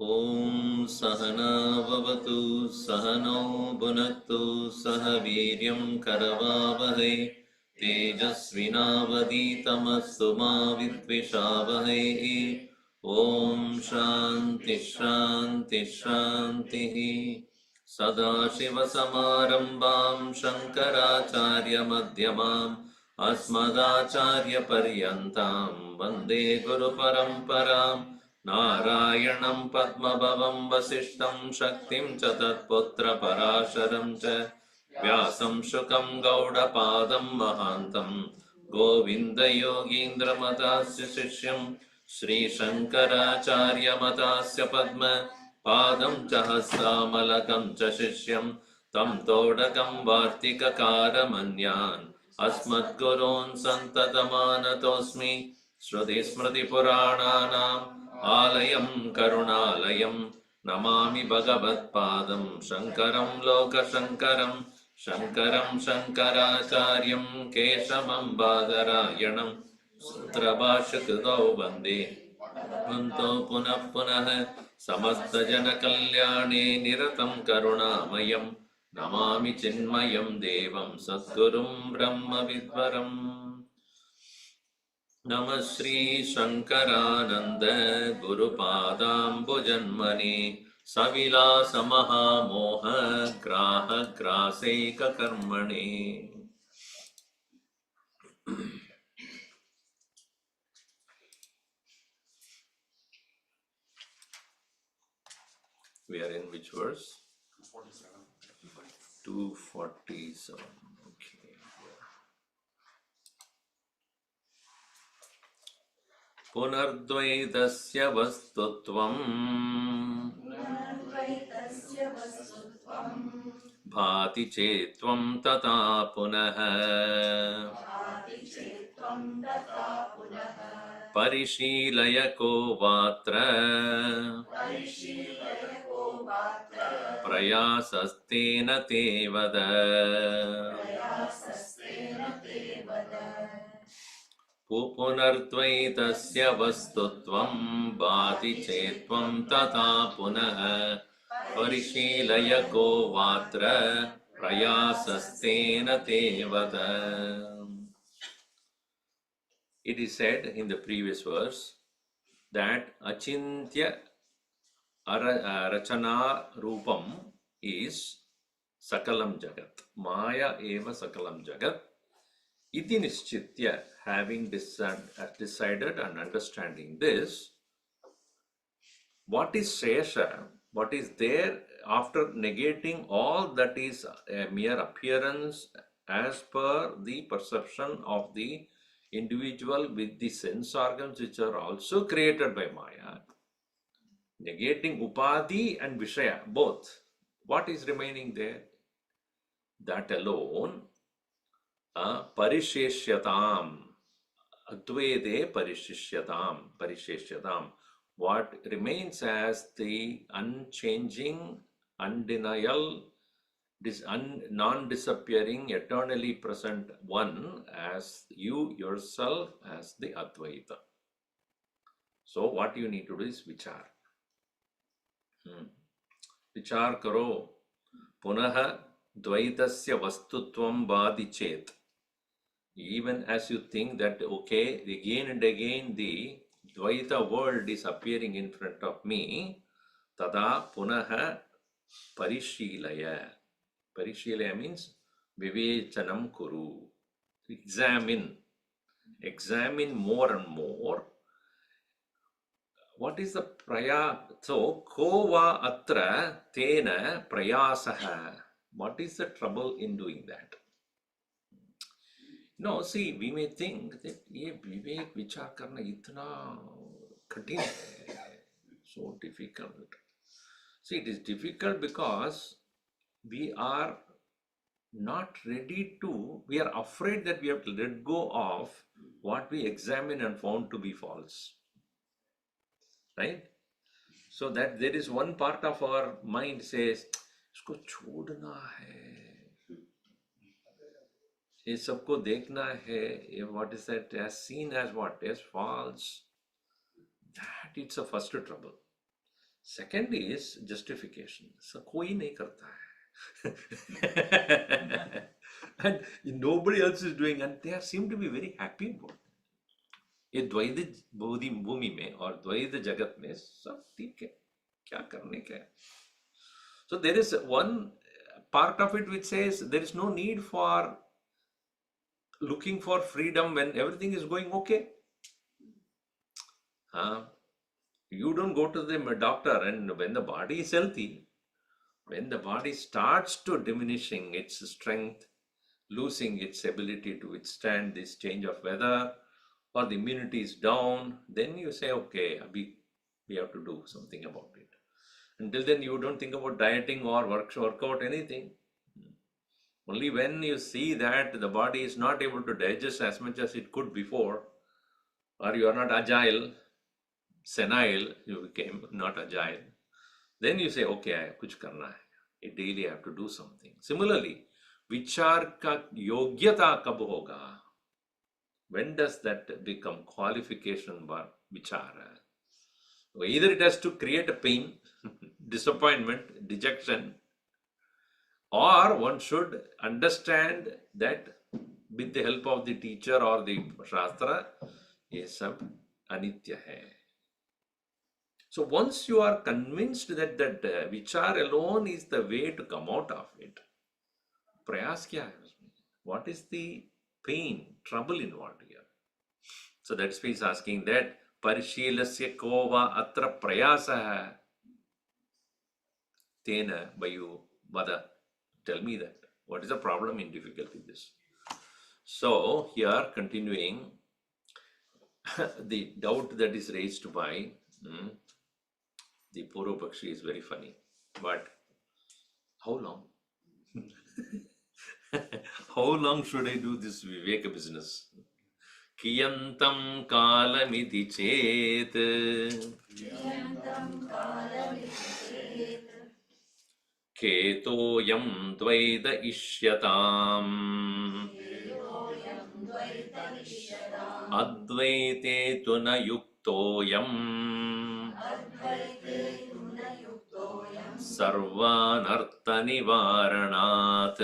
Om Sahana Vavatu Sahano Bhunaktu Saha Viryam Karavavahai Tejasvinavaditamastu Ma Vidvishavahai. Om Shanti Shanti Shanti. Sadashiva Samarambam Shankaracharya Madhyamam Asmadacharya Paryantam Vande Guru Paramparam Narayanam Padmabhavam Vasishtam Shaktim च तत्पुत्र Parasharam च Vyasam Shukam Gaudapadam Mahantam Govinda Yogindra Matasya Shishyam Sri Shankaracharya Matasya Padma Padam च Hastamalakam च Shishyam Tam Todakam Vartika Manyan Asmat Gurun Santatamanatosmi Shruti Smriti Purananam Alayam Karunalayam Namami Bhagavad Padam Shankaram Loka Shankaram Shankaram Shankaracharyam Keshamam Badarayanam Sutrabhashakudau Vande Vanto Punah Punah Samasta Jana Kalyane Niratam Karunamayam Namami Chinmayam Devam Satgurum Brahma Vidvaram Namah Shri Shankarananda Gurupadambujanmani Savila Samaha Moha Graha Graseika Karmani. We are in which verse? 247. Okay. Punardvaitasya vastutvam Bhati chetvam tata punah Parishilaya ko vatra Prayasastena te vada Punartvaitasya vastutvam Bhati chetvam tata punah Parishilaya ko vatra Prayasastena te vada. It is said in the previous verse that Achintya Rachana Rupam is Sakalam Jagat. Maya eva Sakalam Jagat. Iti Nischitya, having decided and understanding this, what is Shesha, what is there after negating all that is a mere appearance as per the perception of the individual with the sense organs which are also created by Maya, negating Upadhi and Vishaya, both. What is remaining there? That alone, Parisheshyatam, Advaide Parisheshyatam. What remains as the unchanging, undenial, non-disappearing, eternally present one as you yourself as the Advaita. So what you need to do is vichar. Vichar karo punaha dvaitasya vastutvam badi chet. Even as you think that, okay, again and again the Dvaita world is appearing in front of me, tada punaha parishilaya. Parishilaya means vivechanam kuru. Examine more and more. What is the praya? So, kova atra tena prayasaha. What is the trouble in doing that? No, see, we may think that ye vivek vichar karna itna kathina hai, so difficult. See, it is difficult because we are not ready to, we are afraid that we have to let go of what we examine and found to be false. Right? So that there is one part of our mind says, isko chhodna hai. ये सबको देखना है, what is that, as seen as what? As false. That it's a first trouble. Second is justification. So कोई नहीं करता है. And nobody else is doing, and they seem to be very happy about it. ये द्वैत भूमि में और द्वैत जगत में सब ठीक है, क्या करने का है. So there is one part of it which says there is no need for looking for freedom when everything is going okay. You don't go to the doctor, and when the body is healthy, when the body starts to diminishing its strength, losing its ability to withstand this change of weather, or the immunity is down, then you say, okay, we have to do something about it. Until then, you don't think about dieting or workout, anything. Only when you see that the body is not able to digest as much as it could before, or you are not agile, senile, you became not agile, then you say, okay, kuch karna hai. Daily I have to do something. Similarly, vichar ka yogyata kab hoga? When does that become qualification for vichara? Either it has to create a pain, disappointment, dejection, or one should understand that with the help of the teacher or the shastra, ye sab anitya hai. So once you are convinced that vichar alone is the way to come out of it, prayas kya hai usme? What is the pain, trouble involved here? So that's why he's asking that Parishilasya kova atra prayasa tena vayu vada. Tell me that. What is the problem in difficulty in this? So here continuing the doubt that is raised by the Purva Pakshi is very funny. But how long? How long should I do this Viveka business? Kiyantam kalamiti chet Ketoyam dvaita ishyatam Advaite tu na yuktoyam Sarvanartha nivaranat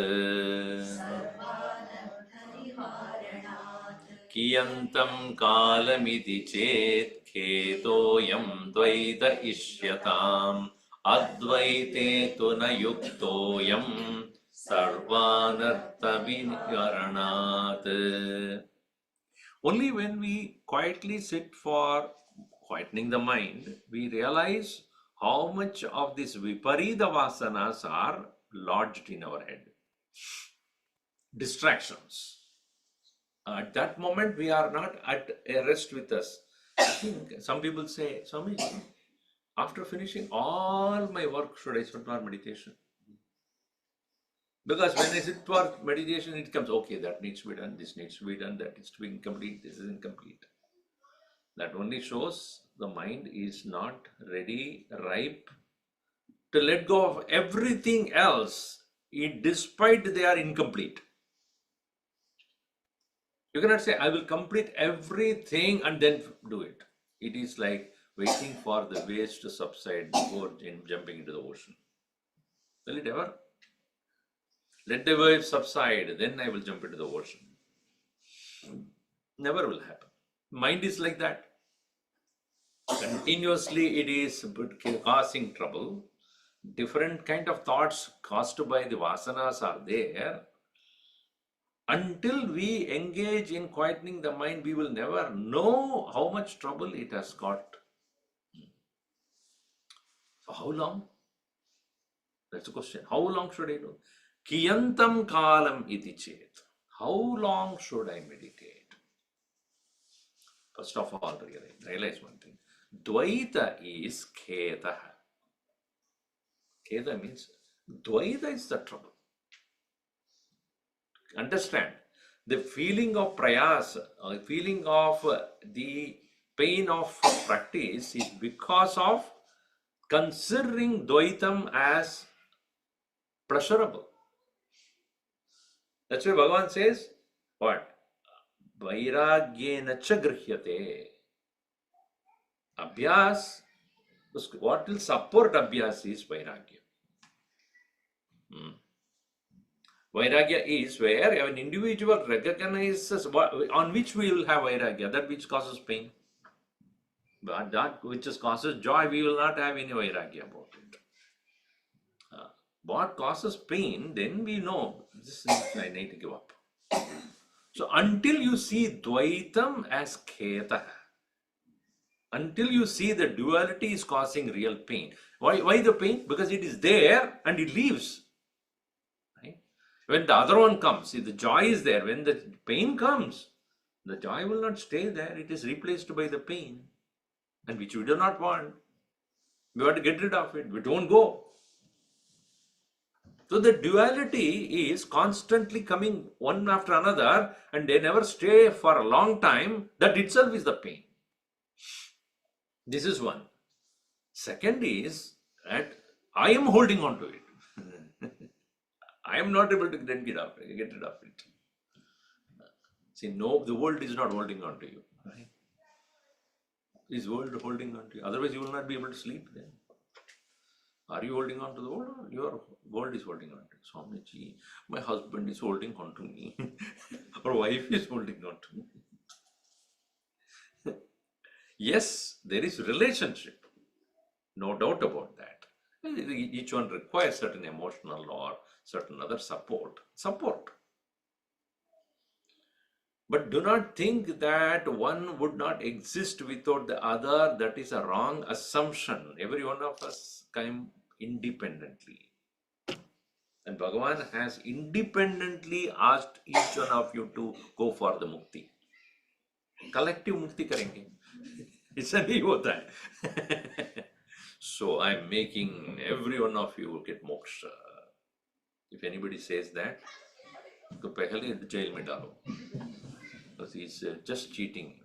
Kiyantam kalamiti chet Ketoyam dvaita ishyatam Advaite tu na yuktoyam Sarvanartha nivaranat. Only when we quietly sit for quietening the mind, we realize how much of these viparita vasanas are lodged in our head. Distractions. At that moment, we are not at a rest with us. I think some people say, Swami, after finishing all my work, should I sit for meditation? Because when I sit for meditation, it comes, okay, that needs to be done, this needs to be done, that needs to be incomplete, this is incomplete. That only shows the mind is not ready, ripe to let go of everything else, despite they are incomplete. You cannot say, I will complete everything and then do it. It is like waiting for the waves to subside before jumping into the ocean. Will it ever? Let the waves subside, then I will jump into the ocean. Never will happen. Mind is like that. Continuously it is causing trouble. Different kind of thoughts caused by the vasanas are there. Until we engage in quietening the mind, we will never know how much trouble it has got. So how long? That's the question. How long should I do? Kiyantam kalam iti chet. How long should I meditate? First of all, realize one thing. Dvaita is kheta. Kheta means Dvaita is the trouble. Understand, the feeling of prayas, feeling of the pain of practice is because of considering Dvaitam as pleasurable. That's why Bhagavan says, what? Vairagyena cha grihyate. Abhyas What will support abhyas is vairagya. Hmm. Vairagya is where an individual recognizes on which we will have vairagya, that which causes pain. But that which causes joy, we will not have any vairagya about it. What causes pain, then we know this is, I need to give up. So until you see Dvaitam as Kheta, until you see the duality is causing real pain. Why the pain? Because it is there and it leaves. Right? When the other one comes, see, the joy is there. When the pain comes, the joy will not stay there. It is replaced by the pain, and which we do not want. We want to get rid of it. We don't go. So the duality is constantly coming one after another, and they never stay for a long time. That itself is the pain. This is one. Second is that I am holding on to it. I am not able to get rid of it. See, no, the world is not holding on to you. Right? Is world holding on to you? Otherwise, you will not be able to sleep then. Are you holding on to the world, or your world is holding on to you? Swamiji, my husband is holding on to me. Or wife is holding on to me. Yes, there is relationship. No doubt about that. Each one requires certain emotional or certain other support. But do not think that one would not exist without the other. That is a wrong assumption. Every one of us came independently. And Bhagavan has independently asked each one of you to go for the mukti. Collective mukti करेंगे. ऐसा नहीं होता है. So I am making every one of you get moksha. If anybody says that, तो पहले jail में डालो. Because he is just cheating.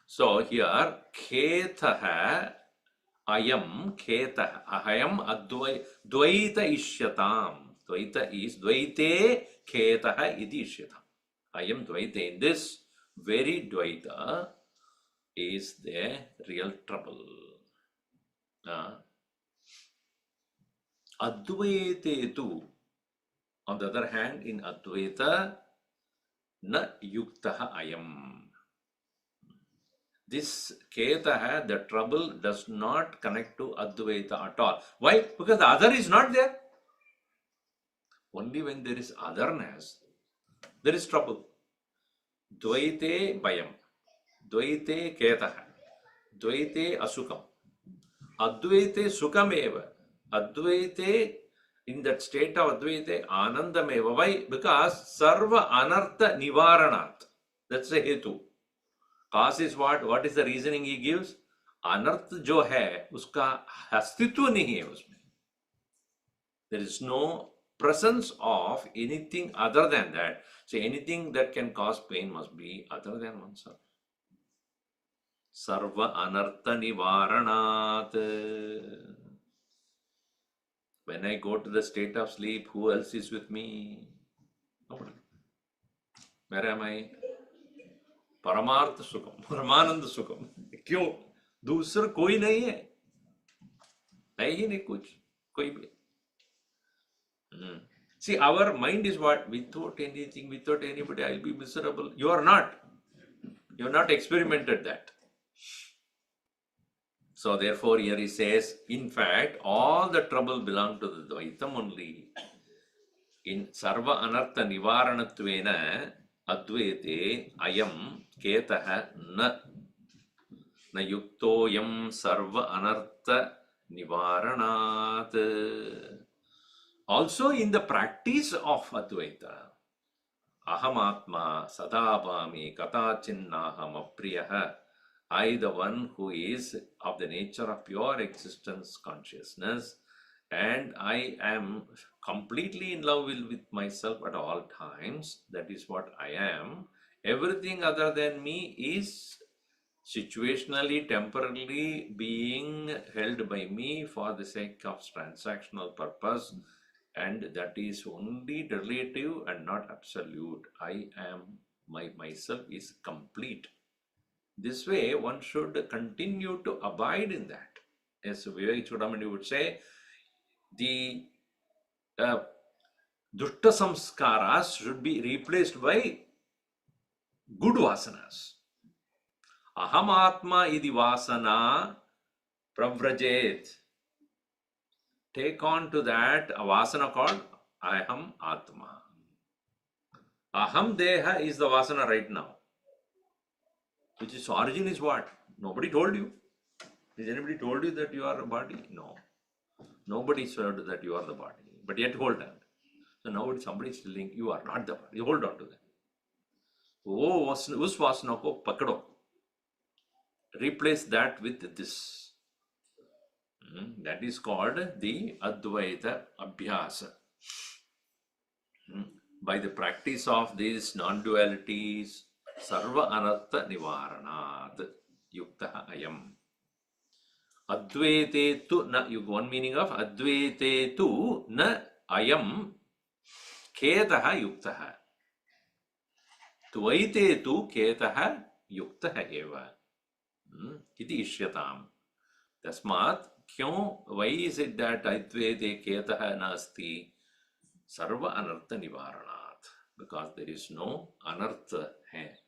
So here, khetah, ayam khetah, ahayam dvaita ishyatam. Dvaita is dvaite khetah iti ishyatam. Ayam dvaite. In this very dvaita is the real trouble. Advaite tu, on the other hand, in Advaita, na yuktaha ayam. This Ketaha, the trouble does not connect to Advaita at all. Why? Because the other is not there. Only when there is otherness, there is trouble. Dvaite Bayam, Dvaite Ketaha, Dvaite Asukam, Advaite Sukameva, Advaite, in that state of Advaite Anandameva. Why? Because Sarva Anartha Nivaranat. That's the Hetu. Cause is what? What is the reasoning he gives? अनर्थ जो है उसका अस्तित्व नहीं है उसमें. There is no presence of anything other than that. So anything that can cause pain must be other than oneself. Sarva anartha nivaranat. When I go to the state of sleep, who else is with me? Nobody. Where am I? परमार्थ सुखम, परमानंद सुखम. क्यों? दूसरा कोई नहीं है ही नहीं कुछ, कोई भी. See, our mind is what? Without anything, without anybody, I'll be miserable. You are not. You have not experimented that. So therefore, here he says, in fact, all the trouble belong to the Dvaitam only. In Sarva Anartha Nivaranatvena Advaite Ayam Ketaha Na Yuktoyam Sarva Anartha Nivaranat. Also in the practice of Advaita, Ahamatma Sadabhami Katachinnaham Apriyaha, I, the one who is of the nature of pure existence consciousness, and I am completely in love with myself at all times. That is what I am. Everything other than me is situationally, temporarily being held by me for the sake of transactional purpose, and that is only relative and not absolute. I am, myself is complete. This way one should continue to abide in that. as Vivek Chudamani would say, the dushta samskaras should be replaced by good vasanas. Aham atma idi vasana pravrajet. Take on to that a vasana called Aham Atma. Aham Deha is the vasana right now. Which is origin is what? Nobody told you. Has anybody told you that you are a body? No. Nobody said that you are the body. But yet hold on. So now somebody is telling you are not the body. Hold on to that. Oh, us vasana ko pakdo. Replace that with this. That is called the Advaita Abhyasa. By the practice of these non-dualities, Sarva Anartha Nivaranat Yukta Ayam. Advaite tu na, one meaning of Advaite tu na Ayam Ketaha Yuktaha. Dvaite tu Ketaha Yuktaha Eva. Iti Ishyatam. Tasmat, kyun, why is it that Advaite Ketaha Nasti? Sarva Anartha Nivaranat. Because there is no Anartha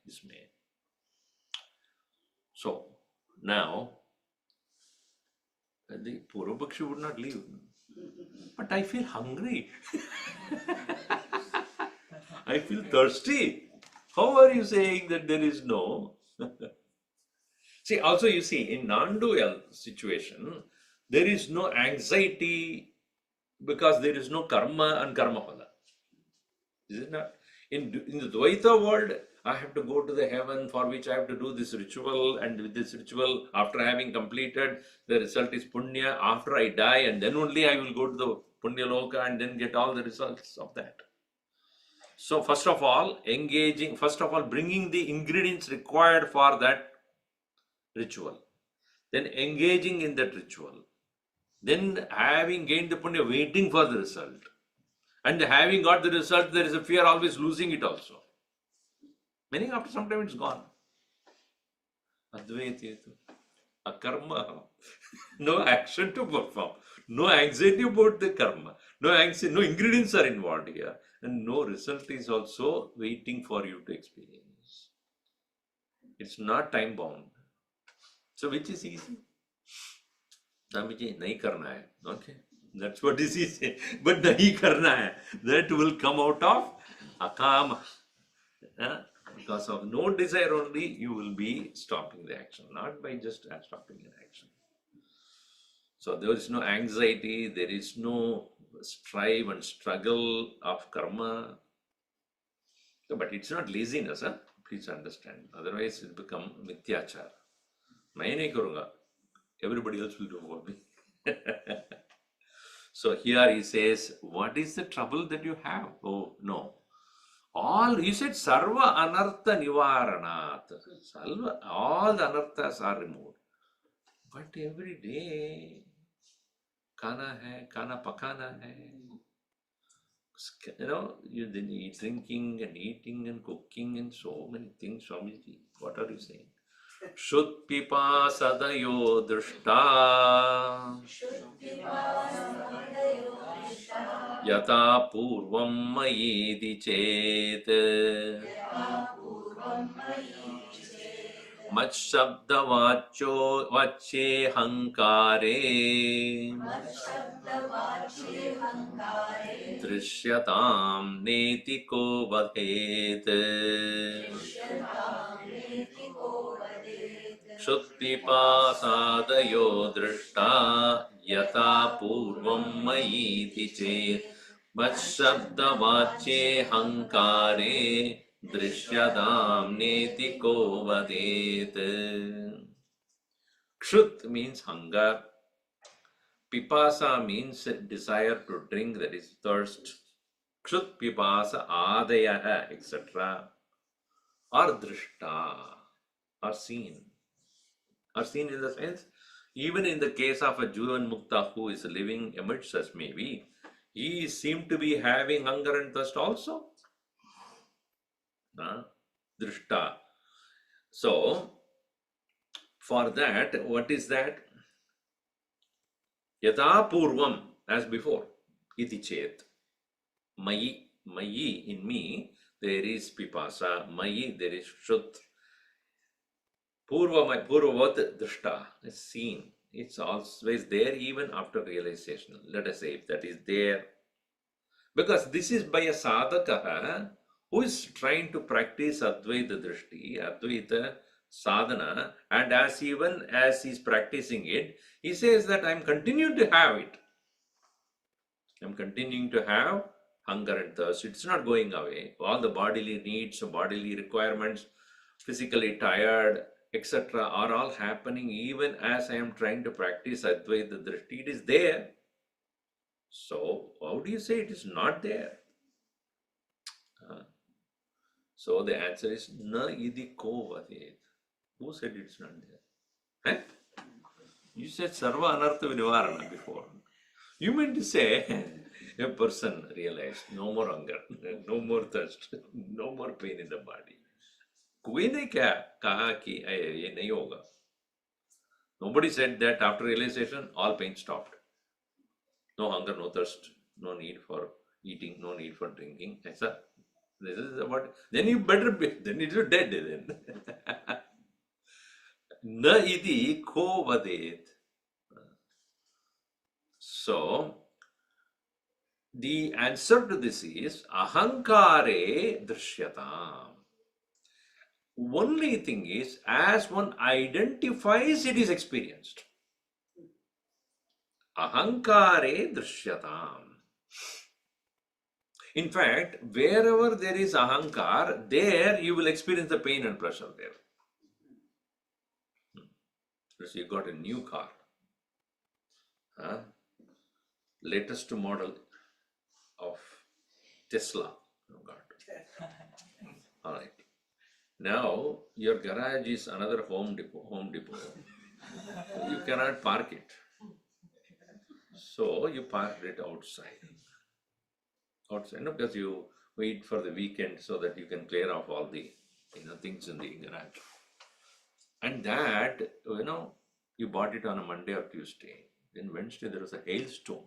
is made. So, now, the Purvapakshi would not leave. But I feel hungry. I feel thirsty. How are you saying that there is no? See, also you see, in non-dual situation, there is no anxiety because there is no karma and karma phala. Is it not? In the Dvaita world, I have to go to the heaven for which I have to do this ritual, and with this ritual, after having completed, the result is punya. After I die, and then only I will go to the punya loka and then get all the results of that. So first of all, bringing the ingredients required for that ritual, then engaging in that ritual, then having gained the punya, waiting for the result, and having got the result, there is a fear always losing it also. Meaning after some time it's gone. Advaita, a karma, no action to perform, no anxiety about the karma, no anxiety, no ingredients are involved here, and no result is also waiting for you to experience. It's not time bound. So which is easy? Swamiji, nahi karna hai. Okay, that's what is easy. But nahi karna hai. That will come out of akama. Because of no desire only, you will be stopping the action, not by just stopping an action. So there is no anxiety, there is no strive and struggle of karma. So, but it's not laziness, huh? Please understand. Otherwise, it become mithyachar. Main nahi karunga. Everybody else will do for me. So here he says, what is the trouble that you have? Oh, no. All, you said sarva anartha nivaranat. All the anarthas are removed. But every day, kana hai, kana pakana hai. You know, you then eat, drinking and eating and cooking and so many things. Swamiji, what are you saying? Shut pipa sadayo drishta yata purvam mayedi chet मत शब्द वाच्ये हंकारे दृश्यतां नेति को वदेत् क्षुत्पिपासादयो दृष्टा यथा पूर्वं मयीति चेत् मत्शब्दवाच्ये Hankare Drishyadam neti ko vadet. Kshut means hunger. Pipasa means desire to drink, that is thirst. Kshut pipasa adayaha, etc. Or drishta, or seen. Or seen in the sense, even in the case of a Jivan Mukta who is living amidst us, maybe, he seemed to be having hunger and thirst also. Drishta. So, for that, what is that? Yata purvam, as before. Iti chet. Mayi, mayi, in me, there is pipasa. Mayi, there is shut. Purvavat drishta, is seen. It's always there even after realization. Let us say if that is there. Because this is by a sadhaka who is trying to practice Advaita Drishti, Advaita sadhana, and as even as he's practicing it, he says that I'm continuing to have it. I'm continuing to have hunger and thirst. It's not going away. All the bodily needs, bodily requirements, physically tired, etc., are all happening even as I am trying to practice Advaita Drishti. It is there. So, how do you say it is not there? So the answer is na idi ko vadet. Who said it's not there? Eh? You said sarva anartha nivarana before. You meant to say a person realized no more hunger, no more thirst, no more pain in the body. कोई ने क्या कहा कि ये नहीं होगा. Nobody said that after realization all pain stopped. No hunger, no thirst, no need for eating, no need for drinking. ऐसा. This is about. Then you better be. Then you're dead. Then. Na iti ko vadet. So, the answer to this is ahankare drishyata. Only thing is, as one identifies, it is experienced. Ahankare drishyata. In fact, wherever there is ahankar, there you will experience the pain and pleasure there. So you got a new car. Latest model of Tesla. Oh God. All right. Now your garage is another Home Depot. You cannot park it. So you park it outside. No, because you wait for the weekend so that you can clear off all the things in the garage. And that, you bought it on a Monday or Tuesday. Then Wednesday there was a hailstorm.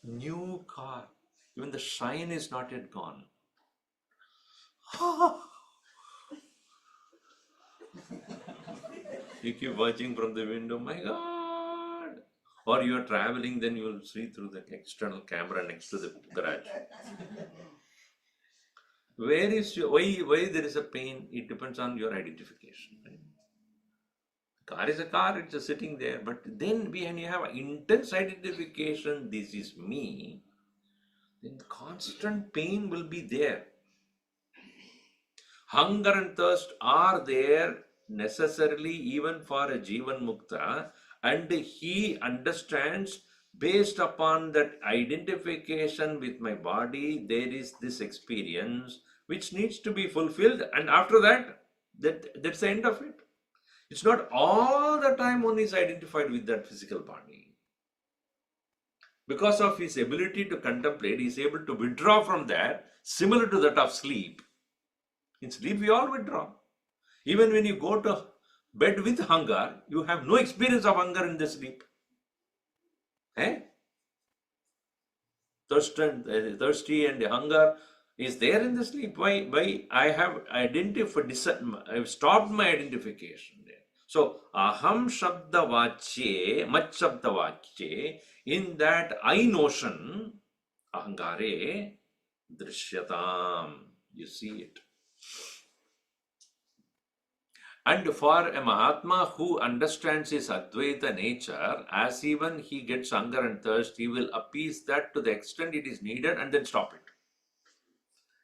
New car. Even the shine is not yet gone. You keep watching from the window, my God. Or you are traveling, then you will see through the external camera next to the garage. Where is why there is a pain? It depends on your identification. Right? Car is a car, it's just sitting there. But then when you have intense identification, this is me, then constant pain will be there. Hunger and thirst are there necessarily even for a Jivan Mukta, and he understands based upon that identification with my body, there is this experience which needs to be fulfilled, and after that's the end of it. It's not all the time one is identified with that physical body. Because of his ability to contemplate, he is able to withdraw from that, similar to that of sleep. In sleep, we all withdraw. Even when you go to bed with hunger, you have no experience of hunger in the sleep. Thirsty and hunger is there in the sleep. Why? I have identified, I have stopped my identification there. So, aham shabda vachye, mat shabda vachye, in that I notion, ahangare, drishyatam, you see it. And for a Mahatma who understands his Advaita nature, as even he gets hunger and thirst, he will appease that to the extent it is needed and then stop it.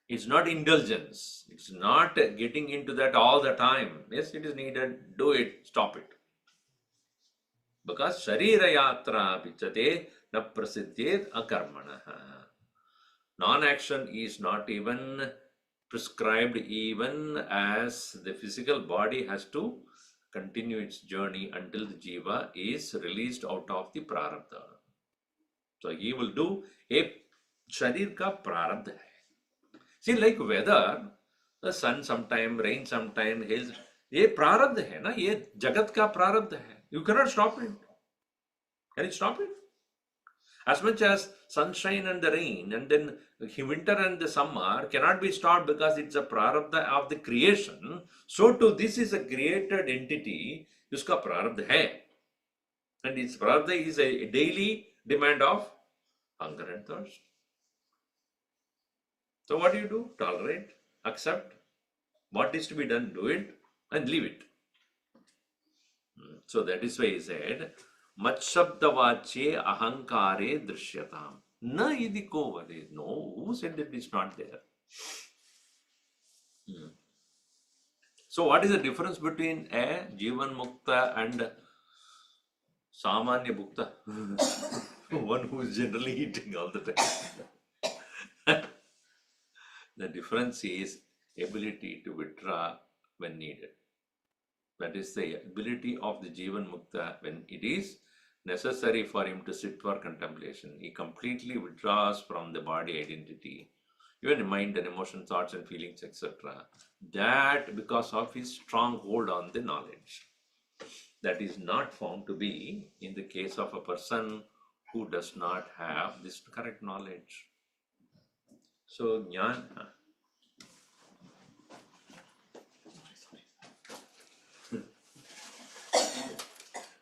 It's not indulgence. It's not getting into that all the time. Yes, it is needed. Do it. Stop it. Because Sharira Yatra Pichate na prasiddhet akarmanaha. Non-action is not even prescribed, even as the physical body has to continue its journey until the jiva is released out of the prarabdha. So he will do a sharir ka prarabdha hai. See, like weather, the sun sometime, rain sometime, hail, ये प्रारब्ध है ना, ये जगत का प्रारब्ध है. You cannot stop it. Can you stop it? As much as sunshine and the rain and then winter and the summer cannot be stopped because it's a prarabdha of the creation, so too this is a created entity, uska prarabdha hai. And its prarabdha is a daily demand of hunger and thirst. So what do? Tolerate, accept. What is to be done, do it and leave it. So that is why he said, Matshabdavache ahankare drisyatam. Na idiko vade. No, who said that it's not there? So what is the difference between a Jivan Mukta and Samanya Mukta? One who is generally eating all the time. The difference is ability to withdraw when needed. That is the ability of the Jivan Mukta when it is necessary for him to sit for contemplation. He completely withdraws from the body identity, even mind and emotion, thoughts and feelings, etc. That because of his strong hold on the knowledge. That is not found to be in the case of a person who does not have this correct knowledge. So, Jnana.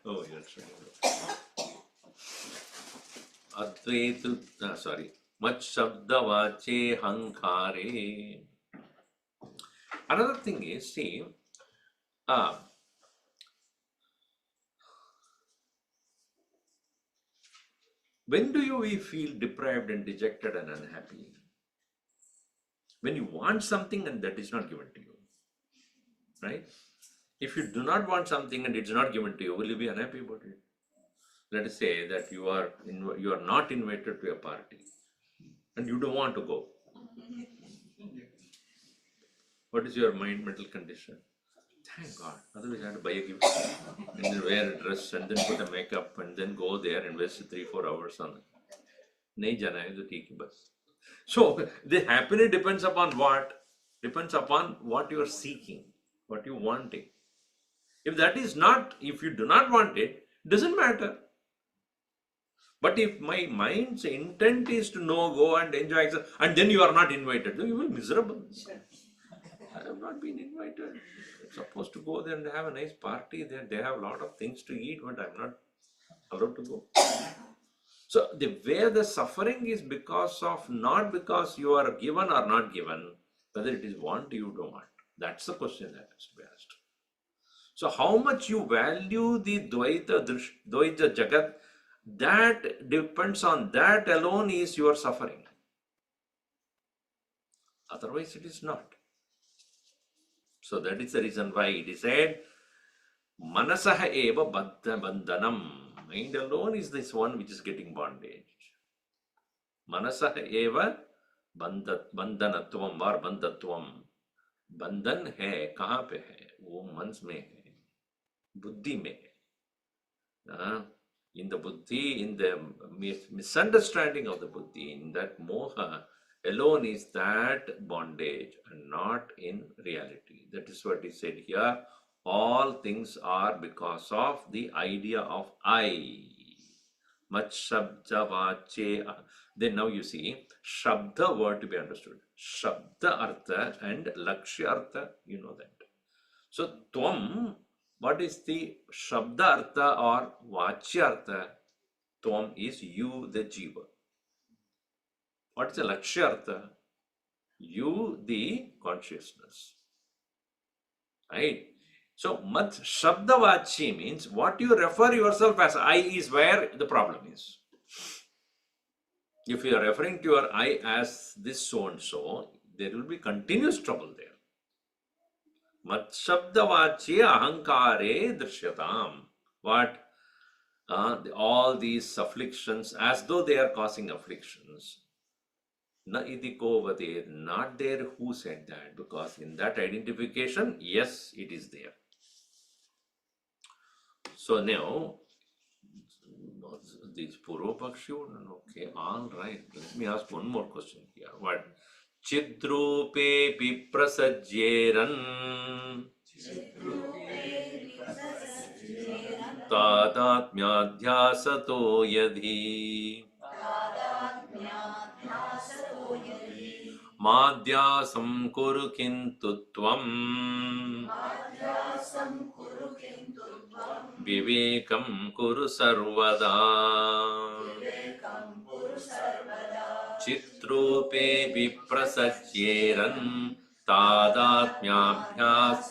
Oh, yes. Advaitu, sorry. Matshabdavache hankare. Another thing is, see, when do we feel deprived and dejected and unhappy? When you want something and that is not given to you, right? If you do not want something and it's not given to you, will you be unhappy about it? Let us say that you are not invited to a party and you don't want to go. What is your mental condition? Thank God, otherwise I have to buy a gift and then wear a dress and then put a makeup and then go there and waste 3-4 hours on it. Nahi jana hai to theek hai bas. So the happiness depends upon what? Depends upon what you are seeking, what you wanting. If that is not, if you do not want it, doesn't matter. But if my mind's intent is to know, go and enjoy, and then you are not invited, then you will be miserable. I have not been invited. I'm supposed to go there and have a nice party there. They have a lot of things to eat, but I'm not allowed to go. So the way the suffering is because of, not because you are given or not given, whether it is want you don't want. That's the question that has to be asked. So how much you value the Dvaita Jagat, that depends on that alone is your suffering. Otherwise it is not. So that is the reason why it is said, Manasaha eva bandhanam. Mind alone is this one which is getting bondage. Manasaha eva bandhanatvam or bandhatvam. Bandhan hai, kahan pe hai? वो मन में है, बुद्धि में है. In the buddhi, in the misunderstanding of the buddhi, in that moha alone is that bondage and not in reality. That is what he said here. All things are because of the idea of I. Matshabda vache. Then now you see, Shabda word to be understood. Shabda artha and Lakshya artha, you know that. So, Tvam, what is the Shabda artha or Vachya artha? Tvam is you, the Jiva. What is the Lakshya artha? You, the consciousness. Right? So, Mat Shabda Vachi means what you refer yourself as I is where the problem is. If you are referring to your I as this so and so, there will be continuous trouble there. Matshabdavachi ahankare drishyatam. What? All these afflictions, as though they are causing afflictions. Na idiko vade, not there who said that, because in that identification, yes, it is there. So now, this Purvapakshi, okay, all right. Let me ask one more question here. What? Chidrupe piprasajyeran तादात्म्याध्यासतो यदि माध्यासं कुरु किन्तु त्वं विवेकं कुरु सर्वदा चित्रूपे विप्रसज्येरन् तादात्म्याभ्यास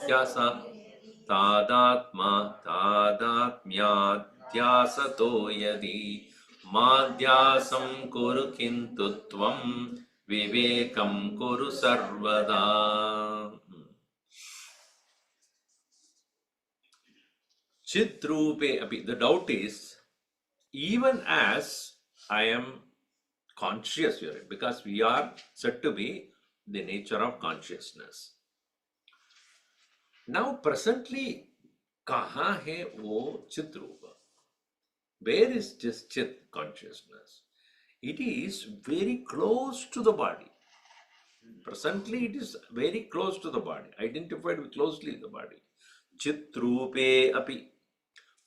तादात्म्याध्यासतो यदि माध्यासं कुरु किन्तु त्वं विवेकं कुरु सर्वदा. Chitrupe api. The doubt is, even as I am conscious here, because we are said to be the nature of consciousness. Now presently, kaha hai wo Chitrupa? Where is this Chit consciousness? It is very close to the body. Presently, it is very close to the body, identified with closely the body. Chitrupe api.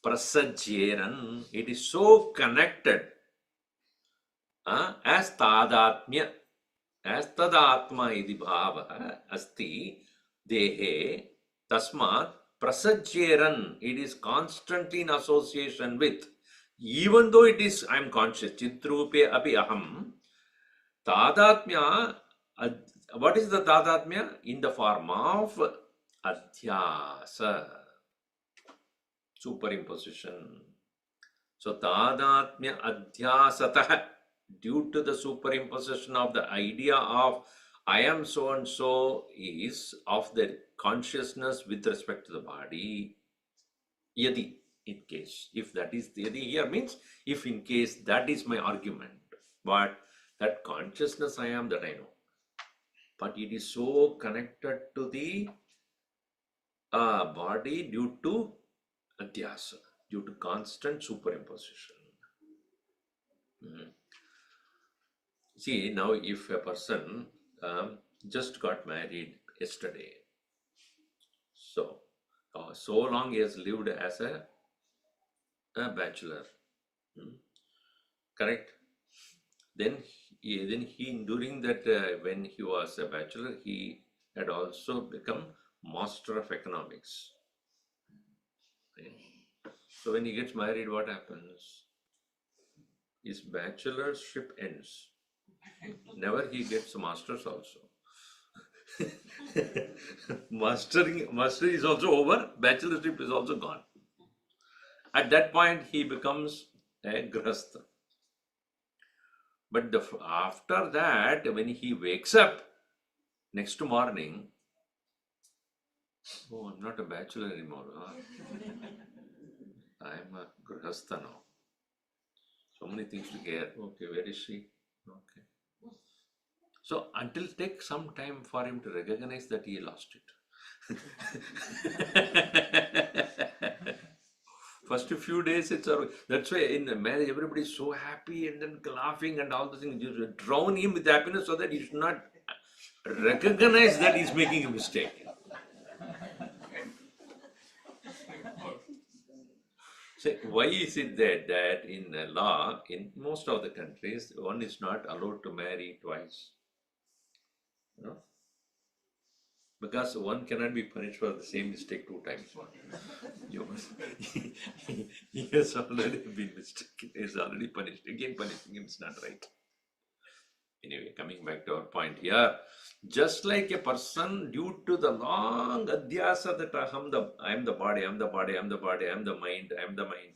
Prasajyeran, it is so connected as tadatmya, as tadatma iti bhava asti dehe tasmat prasajyeran, it is constantly in association with, even though it is I am conscious, chitrupe api aham, tadatmya, what is the tadatmya? In the form of adhyasa, superimposition. So tadatmya adhyasatah, due to the superimposition of the idea of I am so and so is of the consciousness with respect to the body. Yadi, in case, if that is the yadi here means if in case that is my argument, but that consciousness I am, that I know, but it is so connected to the body due to adhyasa, due to constant superimposition. See, now if a person just got married yesterday, so long he has lived as a bachelor, correct? Then he during that when he was a bachelor, he had also become master of economics. So when he gets married, what happens? His bachelorship ends. Never he gets masters also. Master is also over, bachelorship is also gone. At that point, he becomes a grahastha. But after that, when he wakes up next morning, oh, I'm not a bachelor anymore. I'm a grahastha now. So many things to care. Okay, where is she? Okay. So until take some time for him to recognize that he lost it. First few days it's that's why in the marriage everybody is so happy and then laughing and all the things. You drown him with happiness so that he should not recognize that he's making a mistake. So why is it that in law, in most of the countries, one is not allowed to marry twice? You know? Because one cannot be punished for the same mistake 2 times. He has already been mistaken, he is already punished. Again punishing him is not right. Anyway, coming back to our point here, just like a person due to the long adhyasa that I am the body, I am the body, I am the body, I am the mind, I am the mind,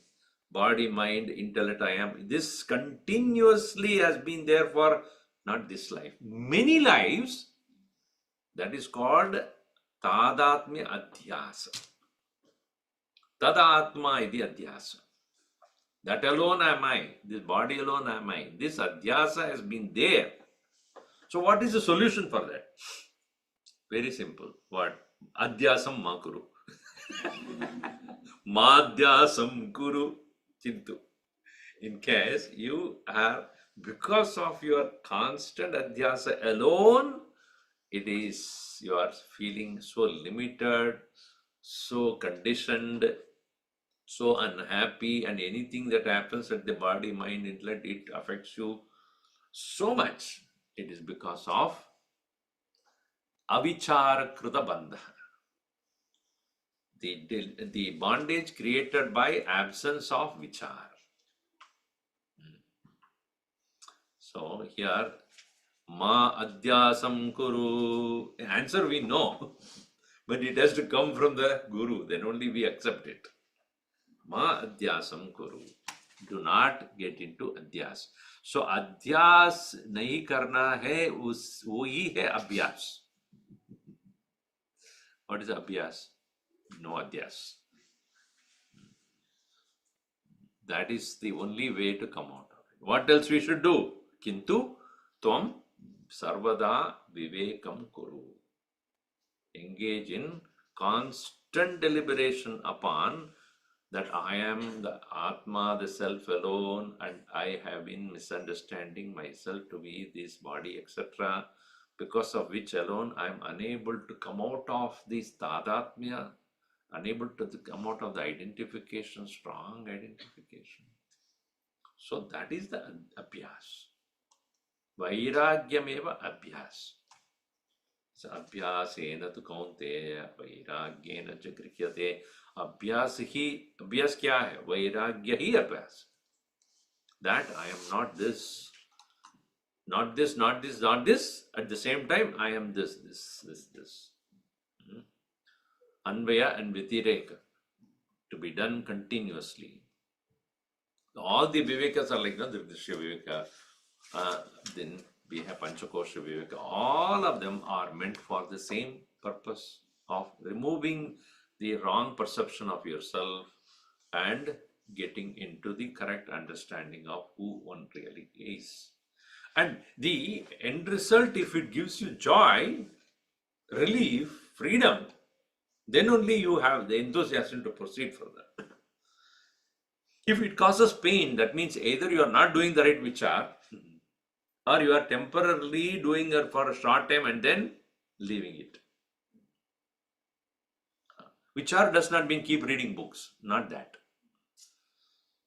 body, mind, intellect, I am. This continuously has been there for not this life, many lives. That is called tadatmya adhyasa. Tadatma iti adhyasa. That alone am I. This body alone am I. This adhyasa has been there. So what is the solution for that? Very simple. What? Adhyasam ma kuru. Madhyasam kuru chintu. In case you are, because of your constant adhyasa alone, it is, you are feeling so limited, so conditioned. so unhappy, and anything that happens at the body, mind, intellect, it affects you so much. It is because of avichara krita bandha, the bondage created by absence of vichar. So here, ma adhyasam kuru, answer we know, but it has to come from the guru, then only we accept it. Ma adhyasam kuru. Do not get into adhyas. So adhyas nahi karna hai, wo hi hai abhyas. What is abhyas? No adhyas. That is the only way to come out of it. What else we should do? Kintu tvam sarvada vivekam kuru. Engage in constant deliberation upon that I am the Atma, the self alone, and I have been misunderstanding myself to be this body, etc., because of which alone I am unable to come out of this tadatmya, unable to come out of the identification, strong identification. So that is the abhyas. Vairagyameva abhyas. So abhyasena tu kaunteya vairagyena cha grihyate. अभ्यास क्या है? वैराग्य ही अभ्यास. That I am not this, not this, not this, not this. At the same time, I am this. Anvaya and Vitireka to be done continuously. All the Vivekas are like the Drisya Viveka. Then we have Panchakosha Viveka. All of them are meant for the same purpose of removing the wrong perception of yourself and getting into the correct understanding of who one really is. And the end result, if it gives you joy, relief, freedom, then only you have the enthusiasm to proceed further. If it causes pain, that means either you are not doing the right vichar, or you are temporarily doing it for a short time and then leaving it. Vichar does not mean keep reading books, not that.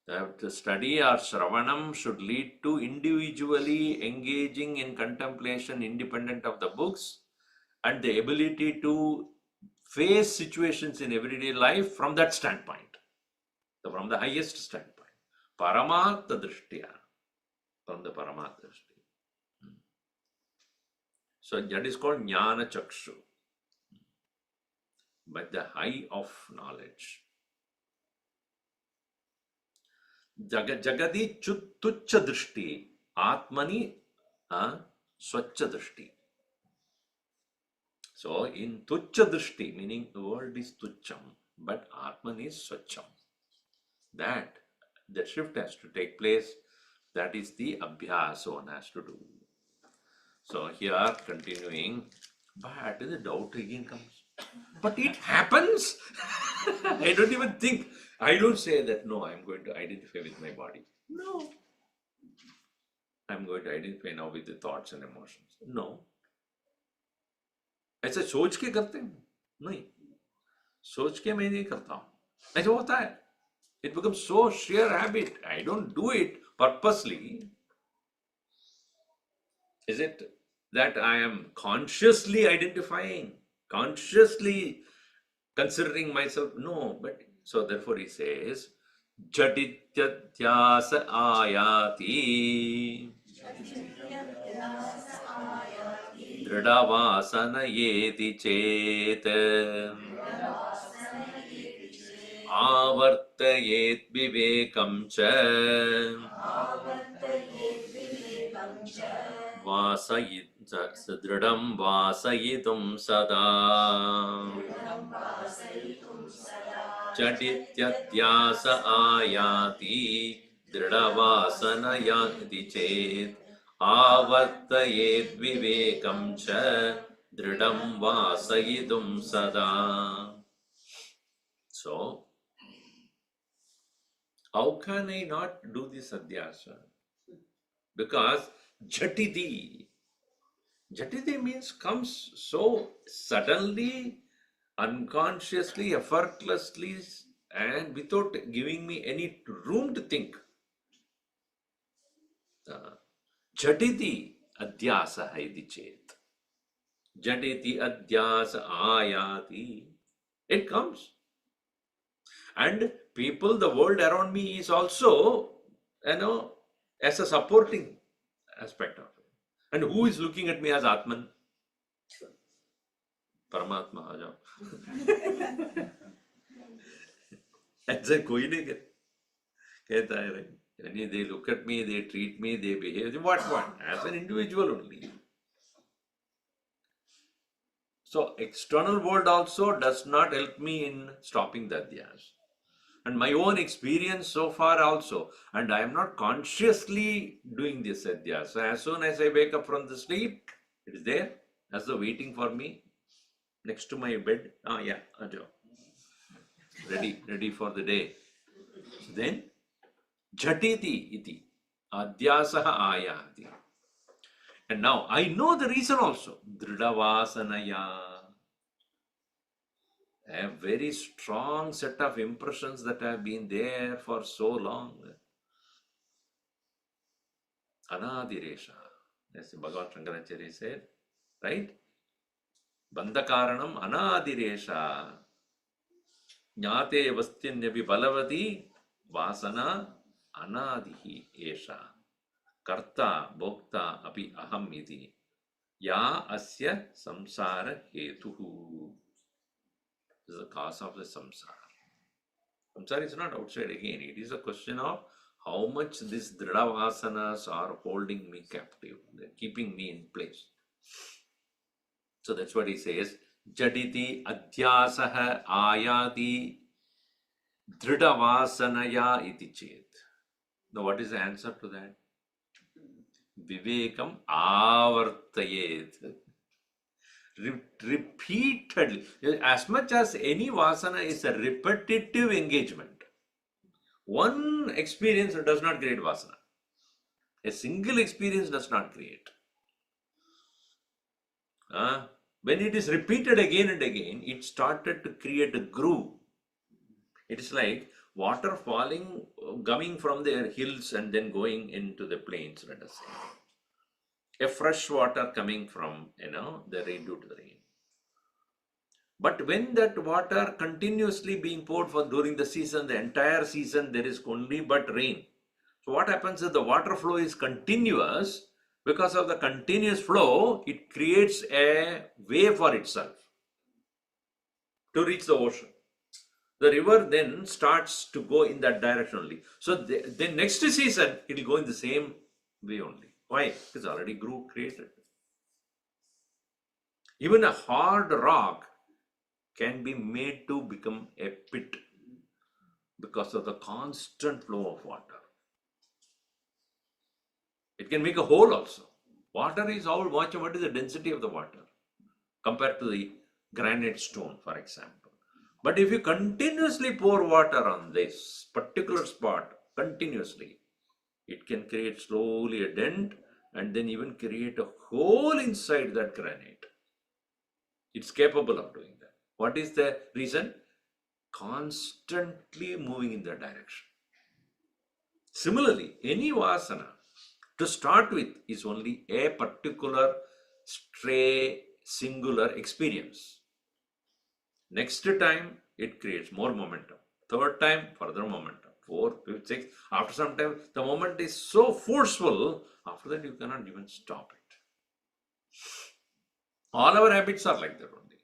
The study or Shravanam should lead to individually engaging in contemplation independent of the books and the ability to face situations in everyday life from that standpoint, from the highest standpoint. Paramatma Drishtya, from the Paramatma Drishtya. So that is called Jnana Chakshu, but the high of knowledge. Jagadi tuchcha drishti, Atmani swachcha drishti. So in tuchcha drishti, meaning the world is tuchcham, but Atman is swachcham. That the shift has to take place. That is the abhyas one has to do. So here continuing, but the doubt again comes. But it happens. I don't even think. I don't say that, no, I'm going to identify with my body. No. I'm going to identify now with the thoughts and emotions. No. ऐसे सोच के करते हैं? नहीं. सोच के मैं नहीं करता हूँ. ऐसा होता है. It becomes so sheer habit. I don't do it purposely. Is it that I am consciously identifying, consciously considering myself? No, but so therefore he says, Jadityatyasa ayati Dridavasana yeti chet Avartayet vivekam cha Vasayit Dridam vasayitum sada Chadityatyasa ayati Dridavasana yati chet Avartayet vivekam cha Dridam vasayitum sada. So, how can I not do this adhyasa? Because jhatiti means comes so suddenly, unconsciously, effortlessly, and without giving me any room to think. Jhatiti adhyasa iti chet. Jhatiti adhyasa ayati. It comes. And people, the world around me is also, as a supporting aspect of it. And who is looking at me as Atman? Paramatma आ जाओ. ऐसे कोई नहीं कहता है right? When they look at me, they treat me, they behave. What? As an individual only. So external world also does not help me in stopping the adhyas. And my own experience so far also, and I am not consciously doing this adhyas. So as soon as I wake up from the sleep, it is there, as though waiting for me, next to my bed. Yeah, ajo. Ready for the day. So then, jhatiti iti, adhyasaha ayati. And now I know the reason also. Dridavasanaya. A very strong set of impressions that have been there for so long. Anadiresha. As Bhagavan Shankaracharya said, right? Bandhakaranam anadiresha. Jnate vastinyapi balavati vasana anadihi esha. Karta bhokta api aham iti. Ya asya samsara hetuhu. This is the cause of the samsara. Samsara is not outside again. It is a question of how much these dridavasanas are holding me captive, keeping me in place. So that's what he says. Jaditi adhyasaha ayati dridavasanaya iti chet. Now what is the answer to that? Vivekam avartayet. Repeatedly. As much as any vasana is a repetitive engagement. One experience does not create vasana. A single experience does not create. When it is repeated again and again, it started to create a groove. It is like water falling, coming from the hills and then going into the plains, let us say. A fresh water coming from, the rain due to the rain. But when that water continuously being poured for during the season, the entire season, there is only but rain. So what happens is the water flow is continuous. Because of the continuous flow, it creates a way for itself to reach the ocean. The river then starts to go in that direction only. So the next season, it will go in the same way only. Why? It's already groove created. Even a hard rock can be made to become a pit because of the constant flow of water. It can make a hole also. Water is all, watch what is the density of the water compared to the granite stone, for example. But if you continuously pour water on this particular spot, continuously, it can create slowly a dent and then even create a hole inside that granite. It's capable of doing that. What is the reason? Constantly moving in that direction. Similarly, any vasana to start with is only a particular stray singular experience. Next time it creates more momentum. Third time further momentum. Fourth, fifth, sixth. After some time the moment is so forceful, after that you cannot even stop it. All our habits are like that only.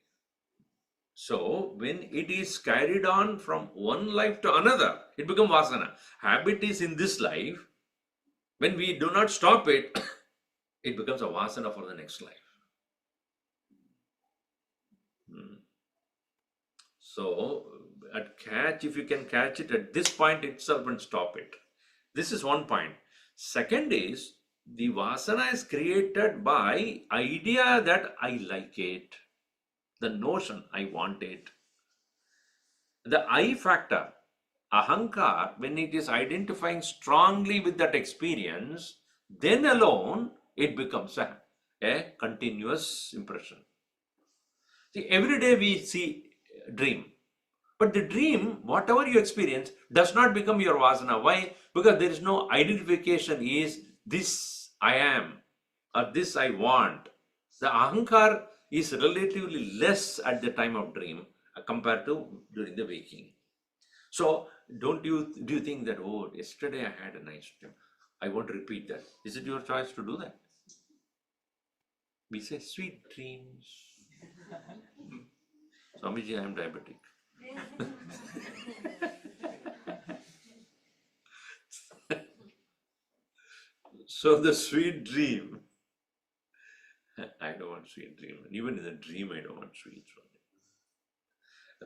So when it is carried on from one life to another, it becomes vasana. Habit is in this life. When we do not stop it, it becomes a vasana for the next life. So, if you can catch it at this point itself and stop it. This is one point. Second is, the vasana is created by idea that I like it. The notion, I want it. The I factor, ahankar, when it is identifying strongly with that experience, then alone it becomes a continuous impression. See, every day we see dream. But the dream, whatever you experience, does not become your vasana. Why? Because there is no identification is this I am or this I want. The ahankar is relatively less at the time of dream compared to during the waking. So do you think that, oh, yesterday I had a nice dream, I want to repeat that? Is it your choice to do that? We say sweet dreams. Swamiji, I am diabetic. So the sweet dream, I don't want sweet dream. Even in the dream, I don't want sweets.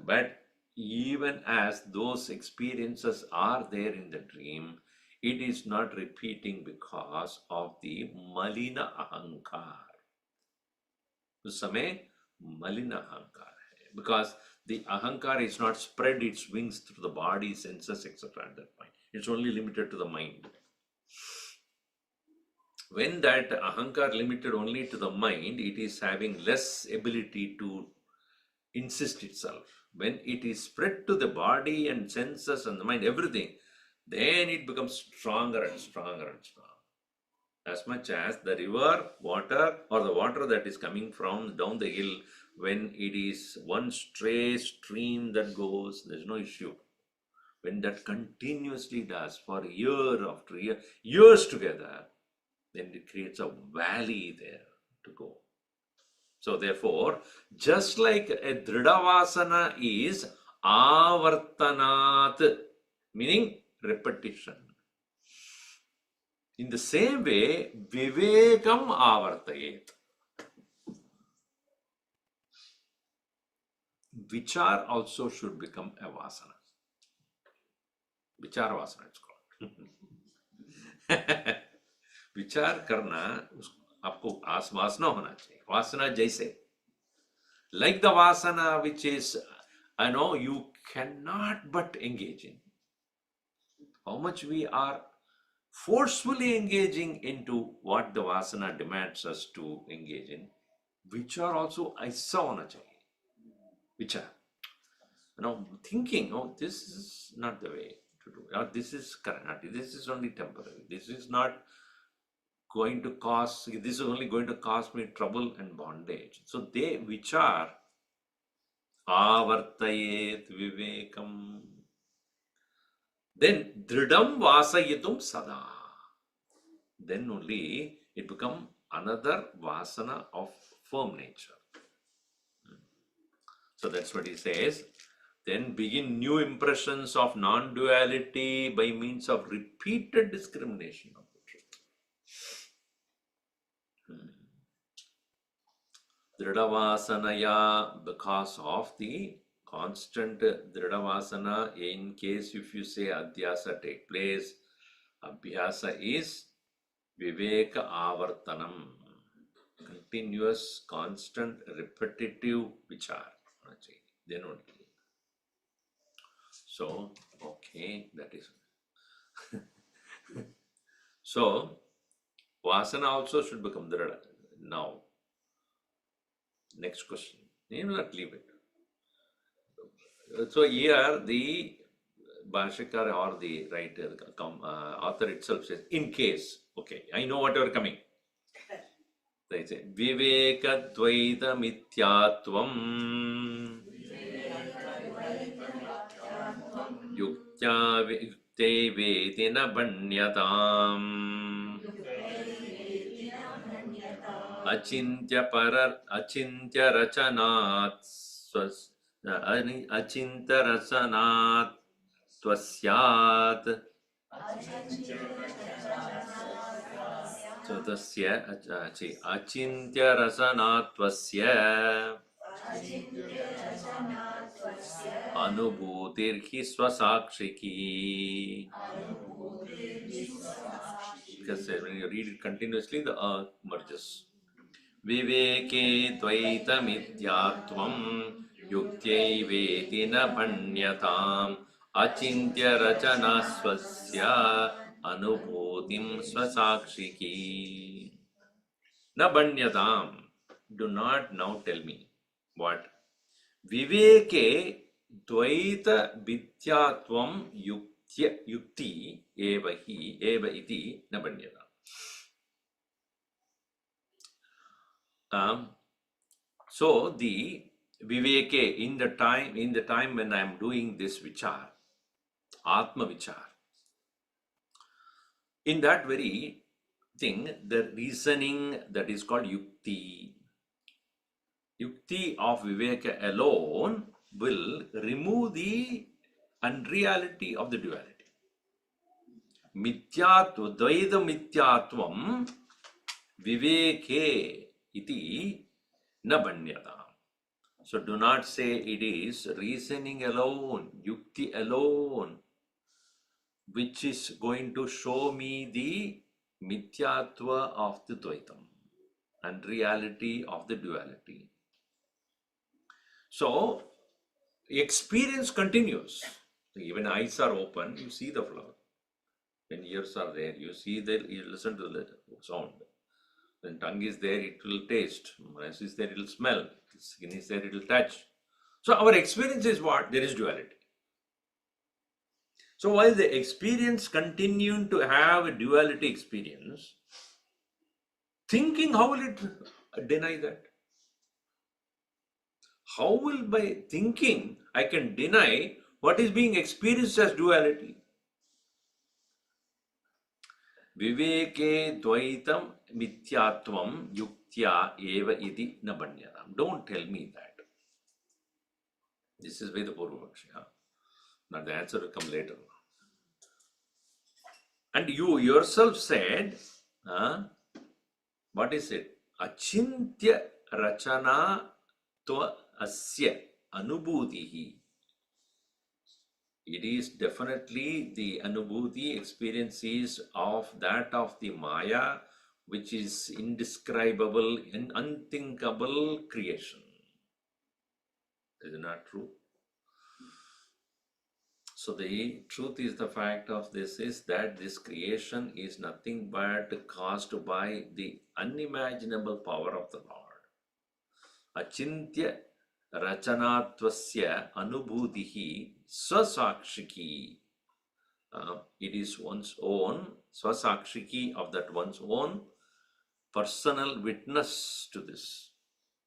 But even as those experiences are there in the dream, it is not repeating because of the malina ahankar. उस समय malina ahankar hai. Because the ahankar is not spread its wings through the body, senses, etc. at that point. It's only limited to the mind. When that ahankar limited only to the mind, it is having less ability to insist itself. When it is spread to the body and senses and the mind, everything, then it becomes stronger and stronger and stronger. As much as the river water or the water that is coming from down the hill, when it is one stray stream that goes, there's no issue. When that continuously does for year after year, years together, then it creates a valley there to go. So therefore, just like a dridavasana is avartanat, meaning repetition. In the same way, vivekam avartayet. Vichar also should become a vasana. Vichar vasana it's called. विचार करना आपको वासना होना चाहिए. वासना जैसे, like the vasana which is, I know you cannot but engage in. How much we are forcefully engaging into what the vasana demands us to engage in. Vichar also aisa hona chahiye. Vichar. Thinking, oh, this is not the way to do it. Or this is correct. This is only temporary. This is not going to cause, this is only going to cause me trouble and bondage. So they, which are avartayet vivekam, then dridam vasayatum sada, then only it become another vasana of firm nature. So that's what he says. Then begin new impressions of non-duality by means of repeated discrimination of the truth. Dridavasanaya, because of the constant Dridavasana, in case if you say Adhyasa take place, Abhyasa is Viveka Avartanam, continuous, constant, repetitive vichar. Then only. So, okay, that is. So, Vasana also should become Dridha. Now, next question. You will not leave it. So here the Bhashikara or the writer, author itself says, in case, okay, I know what you are coming. They say, Viveka Dvaita Mityatvam Yuktya Yukte Vedina Banyatam Achintya Rachanat Achinta Rasanat Tvasyat. So tasya achintya rasanattvasya anubhutirhi swasakshiki. Because when you read it continuously, the merges. Viveke dvaita mityatvam yuktyaiveti na bhanyatam achintya rachana swasya anubhutim swasakshiki. Na bhanyatam. Do not now tell me what. Viveke Dvaita Vidyatvam Yukti Eva iti Nabanyada. So the Viveke, in the time when I am doing this vichar, Atma vichar, in that very thing, the reasoning that is called Yukti. Yukti of Viveka alone will remove the unreality of the duality. Mityatva, Dvaita Mityatvam Viveke iti na banyata. So do not say it is reasoning alone, Yukti alone, which is going to show me the Mithyatva of the Dvaitam and reality of the duality. So experience continues. Even eyes are open, you see the flower. When ears are there, you listen to the sound. When tongue is there, it will taste. Nose is there, it will smell. Skin is there, it will touch. So our experience is what? There is duality. So while the experience continuing to have a duality experience, thinking, how will it deny that? How will by thinking I can deny what is being experienced as duality? Viveke dvaitam mithyatvam yuktya eva iti na banyadam. Don't tell me that. This is Veda Purvapakshi. Now the answer will come later. And you yourself said, what is it? Achintya rachana tva asya anubhutihi. It is definitely the anubhuti experiences of that of the Maya, which is indescribable and unthinkable creation. Is it not true? So the truth is, the fact of this is that this creation is nothing but caused by the unimaginable power of the Lord. Achintya rachanatvasya anubhutihi swasakshiki. It is one's own swasakshiki, of that one's own personal witness to this.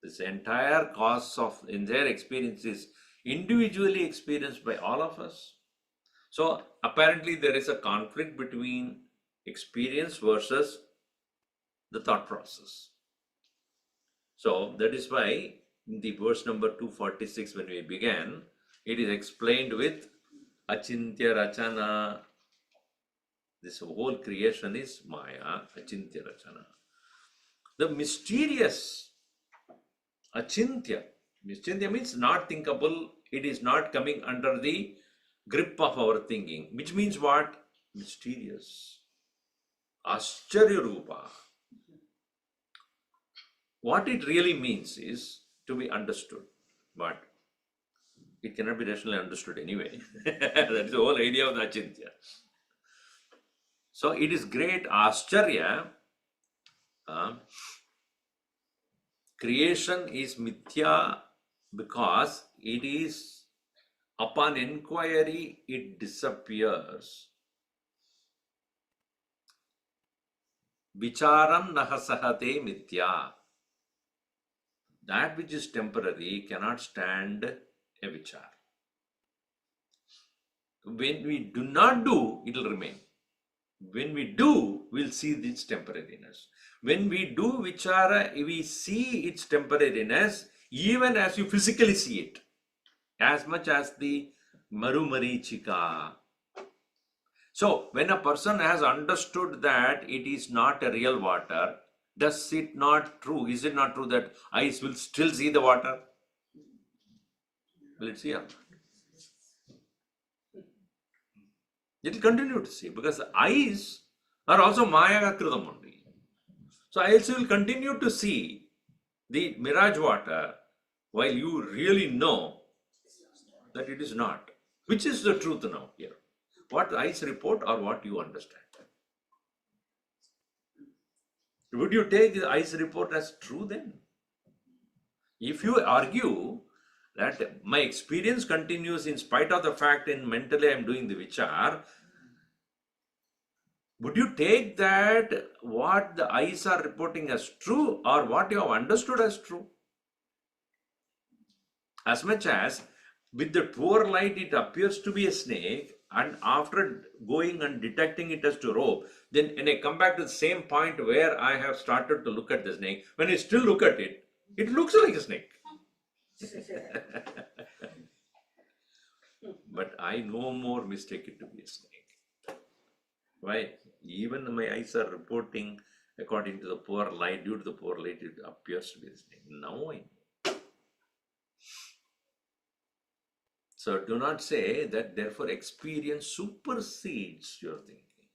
This entire cause of entire experience is individually experienced by all of us. So apparently there is a conflict between experience versus the thought process. So that is why in the verse number 246, when we began, it is explained with Achintya Rachana. This whole creation is Maya, Achintya Rachana. The mysterious Achintya. Achintya means not thinkable. It is not coming under the grip of our thinking, which means what? Mysterious. Ascharya Rupa. What it really means is to be understood, but it cannot be rationally understood anyway. That's the whole idea of the Achintya. So it is great Ascharya. Creation is mithya because it is, upon inquiry, it disappears. Vicharam nahasahate mithya. That which is temporary cannot stand a vichar. When we do not do, it will remain. When we do, we'll see its temporariness. When we do vichara, we see its temporariness even as you physically see it. As much as the marumarichika. So, when a person has understood that it is not a real water, does it not true? Is it not true that eyes will still see the water? Will it see or not? It will continue to see, because the eyes are also Maya Kritam only. So eyes will continue to see the mirage water while you really know that it is not. Which is the truth now here? What eyes report or what you understand? Would you take the eyes report as true then? If you argue That my experience continues in spite of the fact in mentally I am doing the vichar. Would you take that what the eyes are reporting as true or what you have understood as true? As much as with the poor light it appears to be a snake, and after going and detecting it as to rope, then when I come back to the same point where I have started to look at the snake, when I still look at it, it looks like a snake. But I no more mistake it to be a snake. Why? Even my eyes are reporting according to the poor light, due to the poor light, it appears to be a snake. Now I know. So do not say that therefore experience supersedes your thinking.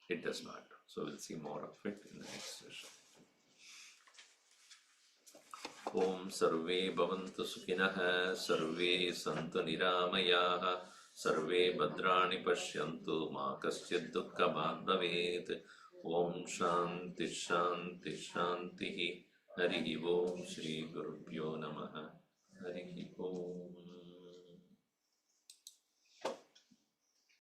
It does not. So we'll see more of it in the next session. Om Sarve Bhavantu Sukhinah Sarve Santu Niramayaha Sarve Bhadrani Pashyantu Ma Kasyad Dukkha Bhag Bhavet. Om Shanti Shanti Shanti Hari Om Shri Gurubhyo Namaha Hari Om.